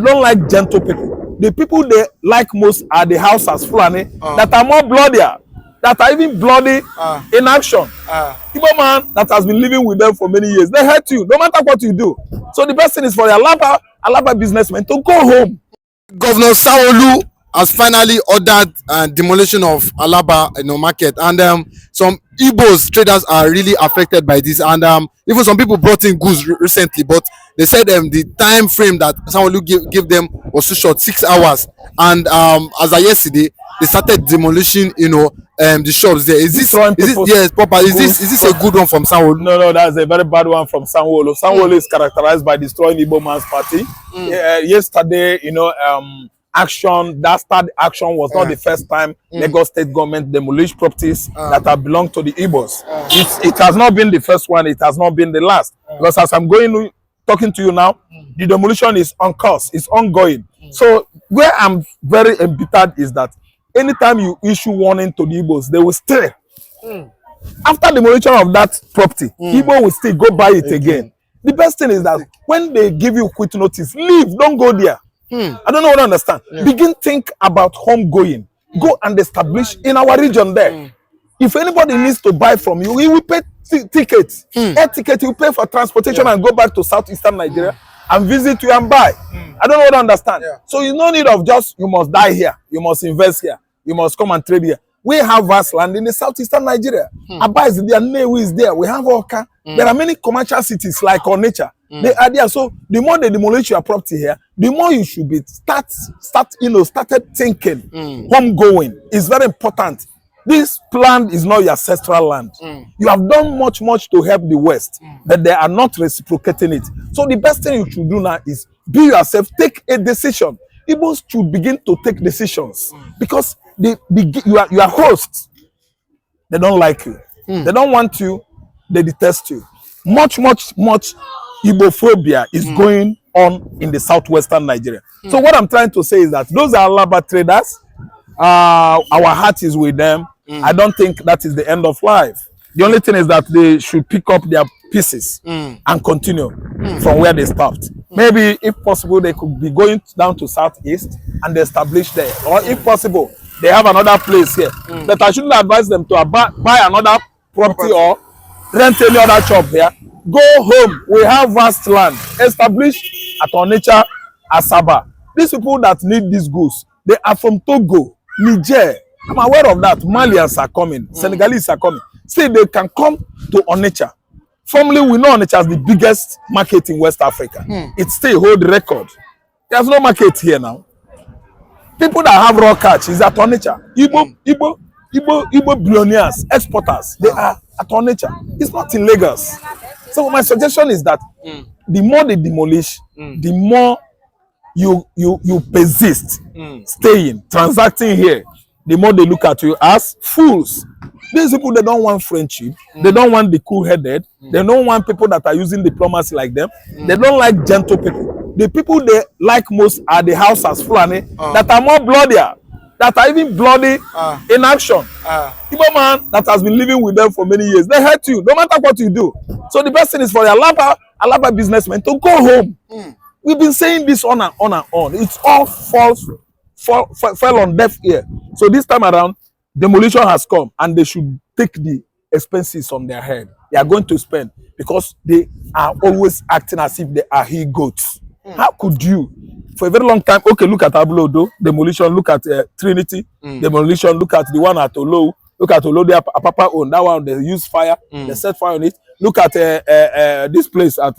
Don't like gentle people. The people they like most are the houses Fulani that are more bloodier, that are even bloody in action. Igbo man that has been living with them for many years, they hurt you no matter what you do. So the best thing is for the Alaba businessmen to go home. Governor Sanwoolu has finally ordered demolition of Alaba market, and some Igbos traders are really affected by this, and even some people brought in goods recently, but they said the time frame that Sanwoolu gave them was too short, 6 hours, and as of yesterday they started demolishing the shops there. Is this yes proper? Is this a good one from Sanwoolu? No, that's a very bad one from Sanwoolu. Sanwoolu is characterized by destroying Igbo man's party. Yesterday, action was not the first time Lagos state government demolished properties that have belonged to the Igbos. It has not been the first one. It has not been the last. Because as I'm talking to you now, the demolition is on course. It's ongoing. So where I'm very embittered is that anytime you issue warning to the Igbos, they will stay. After demolition of that property, Igbo will still go buy it again. The best thing is that when they give you quit notice, leave. Don't go there. I don't know what I understand. Begin think about home going. Go and establish in our region there. If anybody needs to buy from you, he will pay tickets. Air ticket, you pay for transportation and go back to southeastern Nigeria and visit you and buy. I don't know what I understand. So you no need of just you must die here, you must invest here, you must come and trade here. We have vast land in the southeastern Nigeria. Aba is there, Newi is there. We have Oka. There are many commercial cities like Onitsha. They are there. So the more they demolish your property here, the more you should be started thinking. Home going is very important. This land is not your ancestral land. You have done much to help the West, but they are not reciprocating it. So the best thing you should do now is be yourself, take a decision. Igbos should begin to take decisions because you are hosts. They don't like you. They don't want you. They detest you. Much Igbophobia is going on in the southwestern Nigeria. So what I'm trying to say is that those are Alaba traders. Our heart is with them. I don't think that is the end of life. The only thing is that they should pick up their pieces and continue from where they stopped. Maybe, if possible, they could be going down to southeast and establish there. Or if possible, they have another place here. But I shouldn't advise them to buy another property or rent any other shop here. Go home. We have vast land. Establish at Onitsha, Asaba. These people that need these goods, they are from Togo, Niger. I'm aware of that. Malians are coming. Senegalese are coming. See, they can come to Onitsha. Formerly, we know Onitsha as the biggest market in West Africa. It still holds record. There's no market here now. People that have raw catch is at Onitsha. Igbo billionaires, exporters, they are at Onitsha. It's not in Lagos. So my suggestion is that the more they demolish, the more you persist, staying, transacting here, the more they look at you as fools. These people, they don't want friendship. They don't want the cool-headed. They don't want people that are using diplomacy like them. They don't like gentle people. The people they like most are the houses Fulani that are more bloodier, that are even bloody in action. Igbo man that has been living with them for many years, they hurt you no matter what you do. So the best thing is for the Alaba businessmen to go home. We've been saying this on and on and on. It's all fell on deaf ear. So this time around, demolition has come and they should take the expenses on their head. They are going to spend because they are always acting as if they are he-goats. How could you? For a very long time, okay, look at Abulodo, demolition, look at Trinity, demolition, look at the one at Olo, look at Olo, Papa own, that one, they use fire, they set fire on it. Look at this place at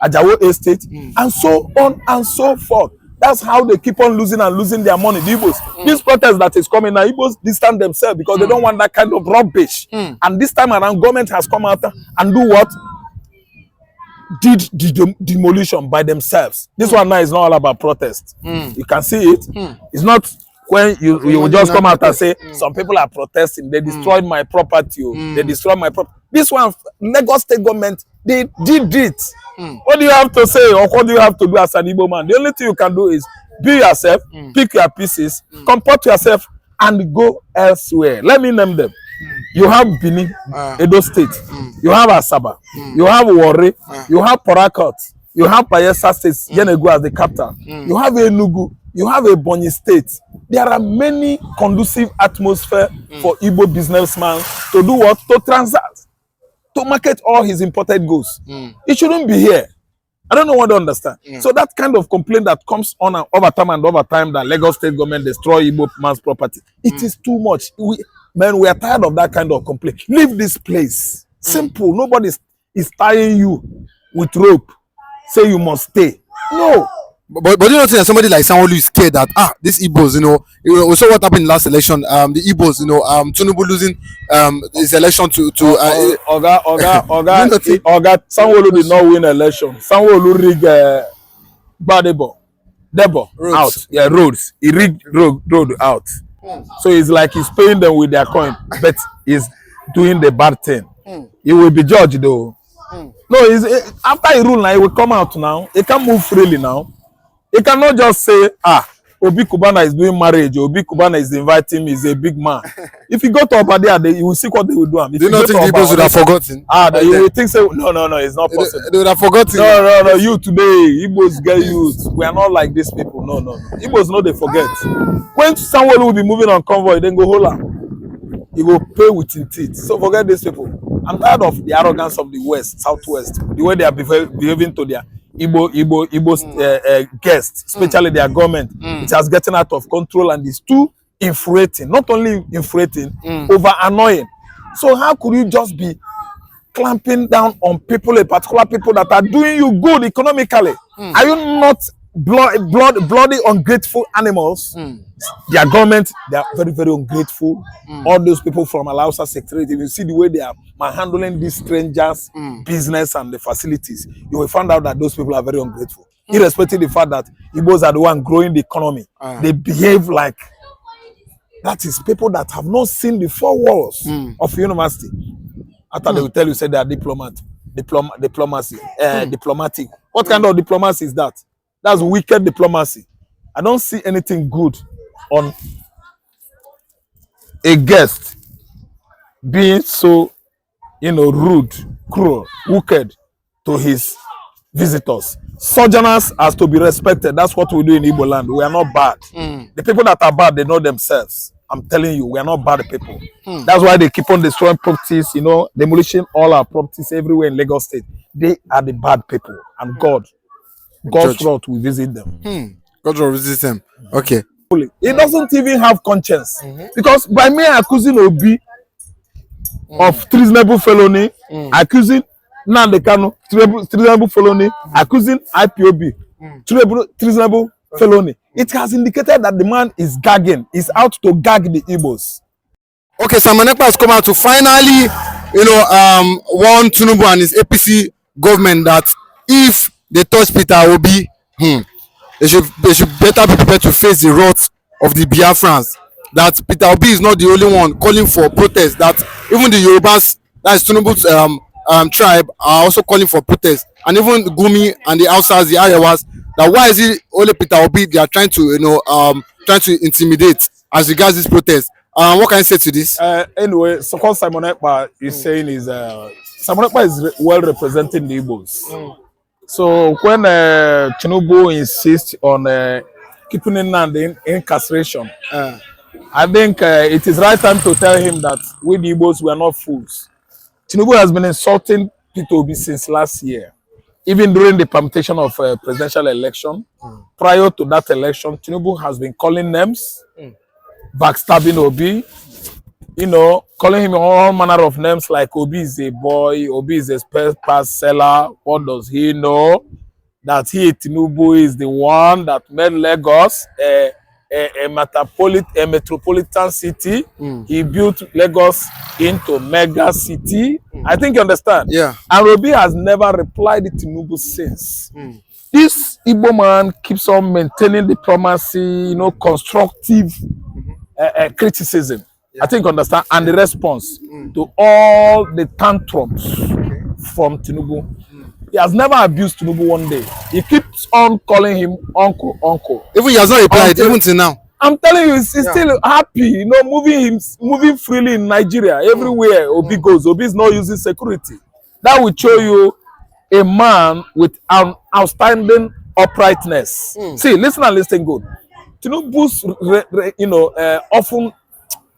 Ajawo Estate, and so on and so forth. That's how they keep on losing their money. The Igbos, this protest that is coming now, Igbos distance themselves because they don't want that kind of rubbish. And this time around, government has come out and do what? Did the demolition by themselves. This one now is not all about protest. You can see it. It's not when you will just come out and say some people are protesting. They destroyed my property. They destroyed my property. This one, Lagos state government, they did it. What do you have to say, or what do you have to do as an Igbo man? The only thing you can do is be yourself, pick your pieces, comport yourself, and go elsewhere. Let me name them. You have Benin, Edo State. You have Asaba. You have Warri. You have Port Harcourt. You have Bayelsa State, Yenego as the capital. You have Enugu. You have a Bonny State. There are many conducive atmosphere for Igbo businessmen to do what? To transact, to market all his imported goods. It shouldn't be here. I don't know what to understand. So that kind of complaint that comes on and over time that Lagos state government destroy Igbo man's property, it is too much. We are tired of that kind of complaint. Leave this place. Simple. Nobody is tying you with rope. Say you must stay. No. But you know that somebody like Sanwoolu is scared that these Igbos, we saw what happened in last election. The Igbos, Tinubu losing his election to Oga Sanwoolu did not win election. Sanwoolu rigged Debo out. Yeah, roads. He rigged road out. So it's like he's paying them with their coin, but he's doing the bad thing. He will be judged though. No, after he rule now, he will come out now. He can move freely now. He cannot just say, Obi Kubana is doing marriage. Obi Kubana is inviting me. He's a big man. If you go to Obadia, you will see what they will do. Do you not think the Igbos would have forgotten? You will think so. No, it's not possible. They would have forgotten. No. You today, Igbos get used. We are not like these people. No. Igbos know they forget. When someone will be moving on convoy, then go hold on. He will pay with teeth. So forget these people. I'm tired of the arrogance of the West, Southwest, the way they are behaving to their Igbo guests, especially their government. It has gotten out of control and is too infuriating. Not only infuriating, over annoying. So how could you just be clamping down on people, a particular people that are doing you good economically? Are you not bloody ungrateful animals? Their government, they are very, very ungrateful. All those people from Alausa secretariat, if you see the way they are handling these strangers' business and the facilities, you will find out that those people are very ungrateful. Irrespective of the fact that Igbos are the one growing the economy. They behave like that is people that have not seen the four walls of university. After they will tell you, say they are diplomatic. What kind of diplomacy is that? That's wicked diplomacy. I don't see anything good on a guest being so, rude, cruel, wicked to his visitors. Sojourners has to be respected. That's what we do in Igbo land. We are not bad. The people that are bad, they know themselves. I'm telling you, we are not bad people. That's why they keep on destroying properties, demolishing all our properties everywhere in Lagos State. They are the bad people. And God's wrath will visit them. God will visit them. Okay. He doesn't even have conscience. Because by me accusing Obi of treasonable felony, accusing Nandekano treasonable felony, accusing IPOB treasonable felony, it has indicated that the man is gagging, is out to gag the Igbos. Okay, Samanekpa has come out to finally, warn Tinubu and his APC government that if they touch Peter Obi, they should better be prepared to face the wrath of the Biafrans. That Peter Obi is not the only one calling for protest. That even the Yorubas, that is Tinubu's tribe, are also calling for protest. And even Gumi and the Hausas, the Ayawas, that why is it only Peter Obi they are trying to intimidate as regards this protest? What can you say to this? Anyway, so what Simon Ekpa is saying is Simon Ekpa is well representing the Igbos. So when Tinubu insists on keeping in the incarceration, I think it is right time to tell him that we the Igbos were not fools. Tinubu has been insulting Peter Obi since last year, even during the permutation of presidential election. Prior to that election, Tinubu has been calling names, backstabbing Obi, calling him all manner of names like Obi is a boy, Obi is a spare pass seller. What does he know? That he, Tinubu, is the one that made Lagos a metropolitan city. He built Lagos into mega city. I think you understand. Yeah. And Obi has never replied to Tinubu since. This Igbo man keeps on maintaining diplomacy, constructive criticism. I think you understand, and the response to all the tantrums from Tinubu. He has never abused Tinubu one day. He keeps on calling him uncle. Even he has not replied, even till now. I'm telling you, he's still happy, moving freely in Nigeria, everywhere Obi goes. Obi is not using security. That will show you a man with an outstanding uprightness. See, listen and listen good. Tinubu's, often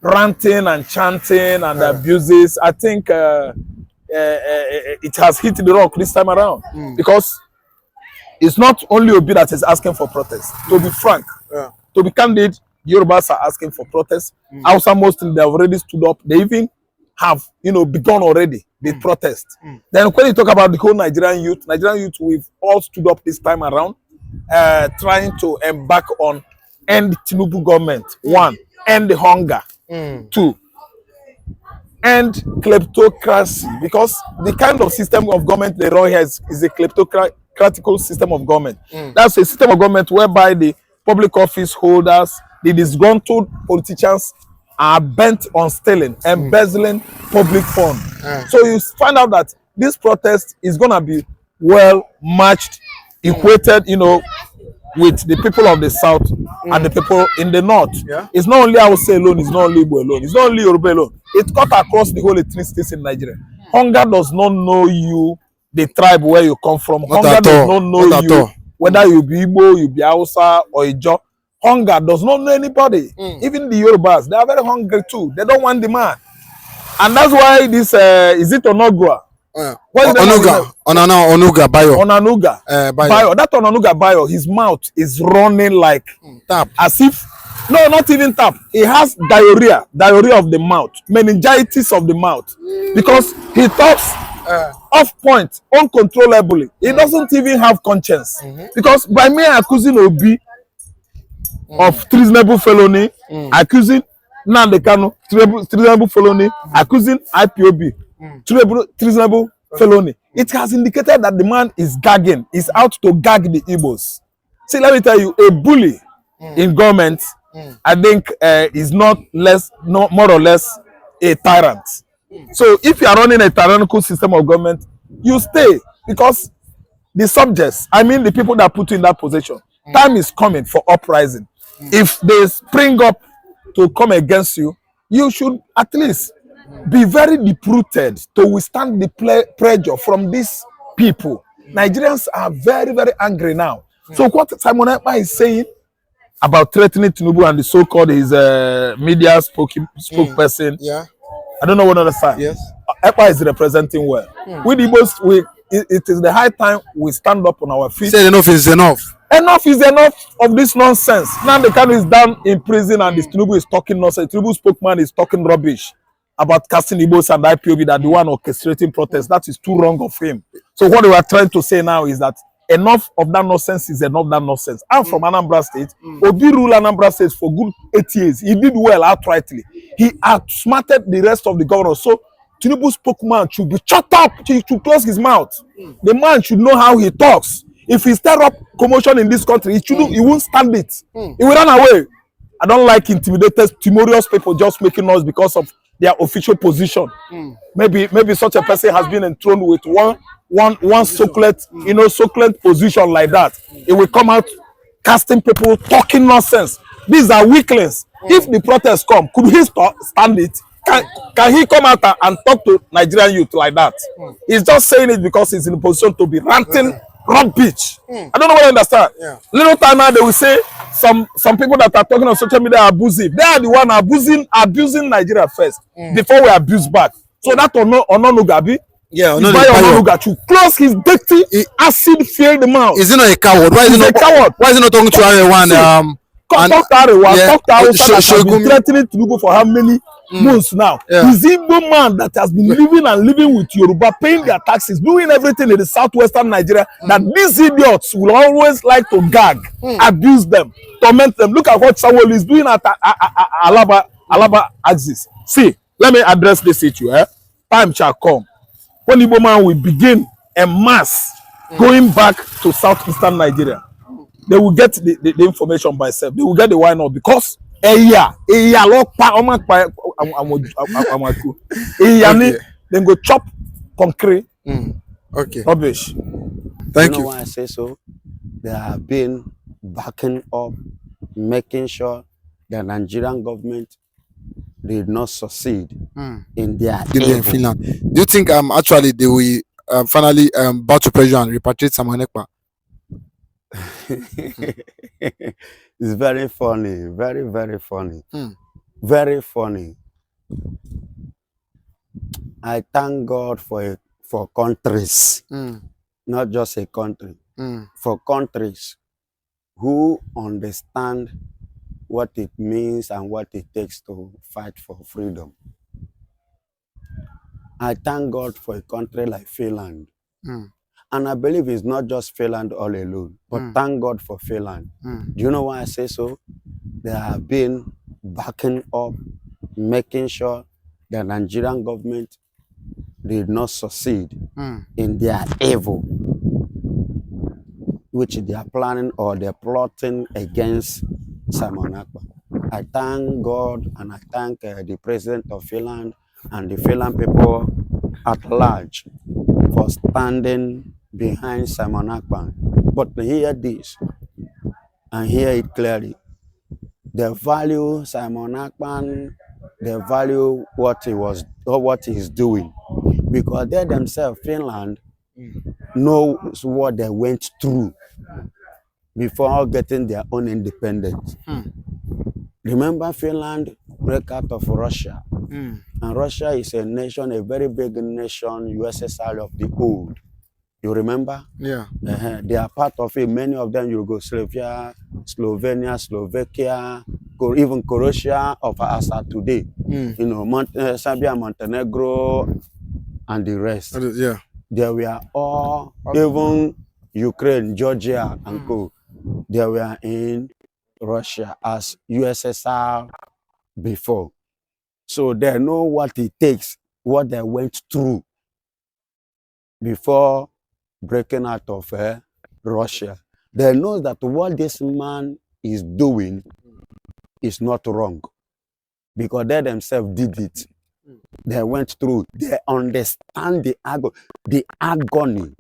ranting and chanting and abuses, I think it has hit the rock this time around because it's not only Obi that is asking for protest. To be frank, to be candid, Yorubas are asking for protest. Hausa Muslims, they have already stood up. They even have, begun already the protest. Then when you talk about the whole Nigerian youth, we've all stood up this time around, trying to embark on end Tinubu government. One, end the hunger. Two, end kleptocracy, because the kind of system of government they run here is a kleptocratical system of government. That's a system of government whereby the public office holders, the disgruntled politicians are bent on stealing, embezzling public funds. So you find out that this protest is going to be well matched, equated, with the people of the south and the people in the north. It's not only Hausa alone, it's not only Igbo alone, it's not only Yoruba alone. It cut across the whole 3 states in Nigeria. Hunger does not know you, the tribe where you come from. Hunger does not know you, whether you be Igbo, you be Hausa or Ijo. Hunger does not know anybody. Even the Yorubas, they are very hungry too. They don't want the man. And that's why this, is it Onogua? Onanuga Bayo. Bayo. That Onanuga Bayo, his mouth is running like tap. As if, no, not even tap. He has diarrhea of the mouth, meningitis of the mouth, because he talks off point, uncontrollably. He doesn't even have conscience. Because by me accusing Obi of treasonable felony, accusing Nandekano treasonable felony, accusing IPOB treasonable felony, it has indicated that the man is gagging, is out to gag the Igbos. See, let me tell you, a bully in government, I think, is not more or less a tyrant. So if you are running a tyrannical system of government, you stay, because the subjects, I mean the people that put you in that position, time is coming for uprising. If they spring up to come against you, you should at least be very deep-rooted to withstand the pressure from these people. Nigerians are very, very angry now. So what Simon Ekpa is saying about threatening Tinubu and the so-called his media spokesperson, I don't know what understand. Yes. Ekpa is representing well. We the most, it is the high time we stand up on our feet. Say enough is enough. Enough is enough of this nonsense. Now the Kanu is down in prison and this Tinubu is talking nonsense. Tinubu spokesman is talking rubbish about casting Igbos and IPOB, that the one orchestrating protests. That is too wrong of him. So what we are trying to say now is that enough of that nonsense is enough of that nonsense. I'm from Anambra State. Obi ruled Anambra State for good 8 years. He did well outrightly. He outsmarted the rest of the governors. So Tinubu's spokesman should be shut up. He should close his mouth. The man should know how he talks. If he stir up commotion in this country, he won't stand it. He will run away. I don't like intimidated, timorous people just making noise because of their official position. Maybe such a person has been enthroned with one succulent, succulent position like that. It will come out casting people, talking nonsense. These are weaklings. If the protests come, could he stand it? Can he come out and talk to Nigerian youth like that? He's just saying it because he's in a position to be ranting rubbish. I don't know what I understand. Little time now they will say some people that are talking on social media are abusive. They are the one abusing Nigeria first before we abuse back. So that Ononugabi, Ononuga should close his dirty acid-filled mouth. Is he not a coward? Why is he not a coward? Why is he not talking to everyone? Talk to Arewa, talk to Hausa that has been threatening Tinubu for how many months now? He's Igbo man that has been living with Yoruba, paying their taxes, doing everything in the southwestern Nigeria, that these idiots will always like to gag, abuse them, torment them. Look at what Sanwoolu is doing at Alaba axis. See, let me address this issue. Time shall come when Igbo man will begin en masse going back to southeastern Nigeria. They will get the information by self. They will get the why not, because then go chop concrete. Okay. Rubbish. Thank you. Why I say so? They have been backing up, making sure the Nigerian government did not succeed in their in Finland. Do you think actually they will finally bow to pressure and repatriate Samuel Ekpa? It's very funny, very, very funny. Mm. Very funny. I thank God for countries, Mm. not just a country, Mm. for countries who understand what it means and what it takes to fight for freedom. I thank God for a country like Finland. Mm. And I believe it's not just Finland all alone, but thank God for Finland. Do you know why I say so? They have been backing up, making sure the Nigerian government did not succeed in their evil, which they are planning or they're plotting against Simon Akpa. I thank God and I thank the president of Finland and the Finland people at large for standing behind Simon Akpan. But hear this and hear it clearly. They value Simon Akpan, they value what he was or what he's doing. Because they themselves, Finland, knows what they went through before getting their own independence. Remember, Finland broke out of Russia. And Russia is a nation, a very big nation, USSR of the old. You remember? Yeah. They are part of it. Many of them, Yugoslavia, Slovenia, Slovakia, even Croatia of us are today. You know, Serbia, Montenegro, and the rest. Yeah. They were all, even Ukraine, Georgia, and co. They were in Russia as USSR before. So they know what it takes, what they went through before breaking out of Russia. They know that what this man is doing is not wrong because they themselves did it. They went through. They understand the agony.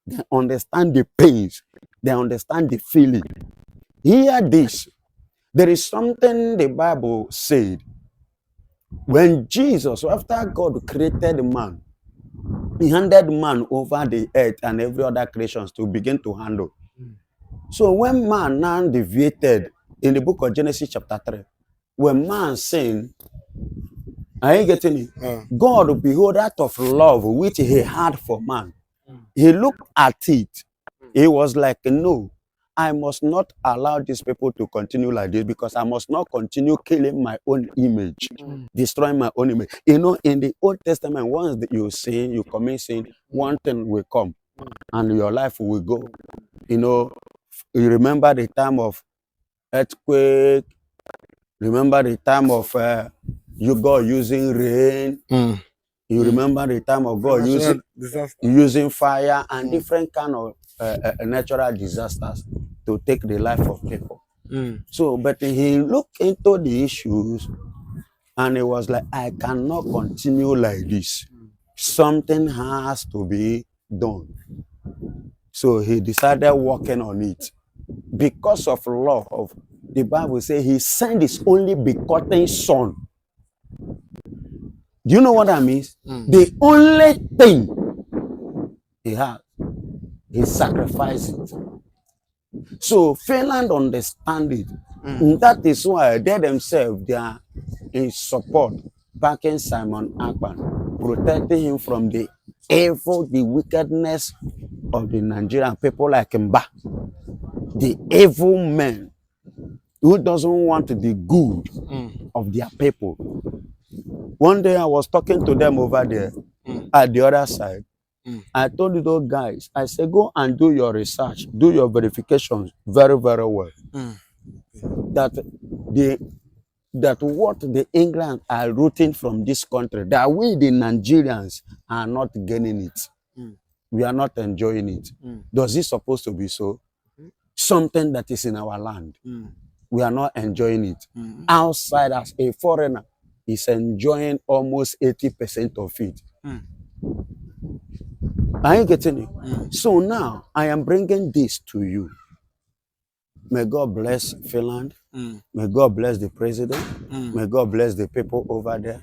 They understand the pains. They understand the feeling. Hear this. There is something the Bible said. When Jesus, after God created man, he handed man over the earth and every other creations to begin to handle. So when man now deviated in the book of Genesis chapter 3, when man sinned, are you getting it? God, behold, out of love which he had for man, he looked at it. He was like, no, I must not allow these people to continue like this because I must not continue killing my own image, destroying my own image. You know, in the Old Testament, once you sin, you commit sin, one thing will come and your life will go. You know, you remember the time of earthquake, remember the time of you God using rain, you remember the time of God using fire and different kind of natural disasters to take the life of people. So, but he looked into the issues and it was like, I cannot continue like this. Something has to be done. So he decided working on it. Because of love, the Bible says he sent his only begotten son. Do you know what that means? The only thing he had, he sacrificed it. So Finland understand it. That is why they themselves, they are in support, backing Simon Akpan, protecting him from the evil, the wickedness of the Nigerian people like Mba, the evil men who doesn't want the good of their people. One day I was talking to them over there at the other side. I told those guys, I said, go and do your research, do your verifications very, very well. That what the England are rooting from this country, that we, the Nigerians, are not gaining it. We are not enjoying it. Does it supposed to be so? Something that is in our land. We are not enjoying it. Outside, as a foreigner, is enjoying almost 80% of it. Are you getting it? So now, I am bringing this to you. May God bless Finland. May God bless the president. May God bless the people over there.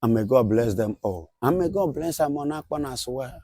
And may God bless them all. And may God bless Simon Akpan as well.